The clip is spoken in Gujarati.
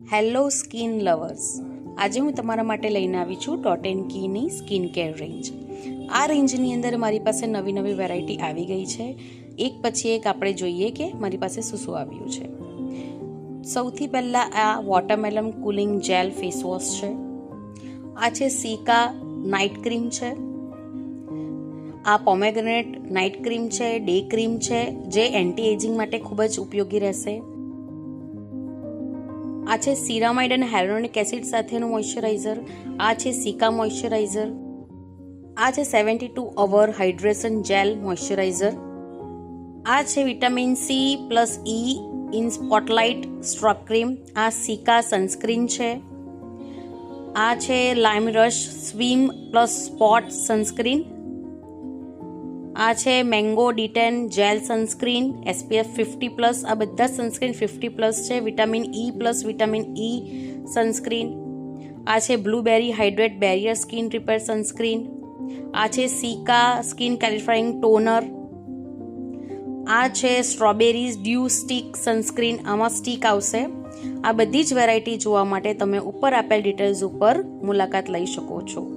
હેલો સ્કિન લવર્સ, આજે હું તમારા માટે લઈને આવી છું ડોટ એન્ડ કીની સ્કિન કેર રેન્જ. આ રેન્જની અંદર મારી પાસે નવી નવી વેરાયટી આવી ગઈ છે. એક પછી એક આપણે જોઈએ કે મારી પાસે શું શું આવ્યું છે. સૌથી પહેલાં આ watermelon cooling gel face wash છે. આ છે સીકા નાઇટ ક્રીમ છે. આ પોમેગ્રેનેટ નાઇટ ક્રીમ છે, ડે ક્રીમ છે, જે એન્ટી એજિંગ માટે ખૂબ જ ઉપયોગી રહેશે. આ છે સિરામાઇડ અને હેલોનિક એસિડ સાથેનું મોઇશ્ચરાઇઝર. આ છે સીકા મોઇશ્ચરાઇઝર. આ છે 72 અવર હાઇડ્રેશન જેલ મોઇશ્ચરાઇઝર. આ છે vitamin C plus E in spotlight stroke cream. આ સીકા સનસ્ક્રીન છે. આ છે lime rush swim plus spot sunscreen. આ છે mango detan gel sunscreen SPF 50+. આ બધા સનસ્ક્રીન 50+ છે. Vitamin E plus vitamin E sunscreen. આ છે blueberry hydrate barrier skin repair sunscreen. આ છે સીકા સ્કિન ક્લેરિફાઈંગ ટોનર. આ છે સ્ટ્રોબેરીઝ ડ્યુ સ્ટીક સનસ્ક્રીન. આમાં સ્ટીક આવશે. આ બધી જ વેરાયટી જોવા માટે તમે ઉપર આપેલ ડિટેલ્સ ઉપર મુલાકાત લઈ શકો છો.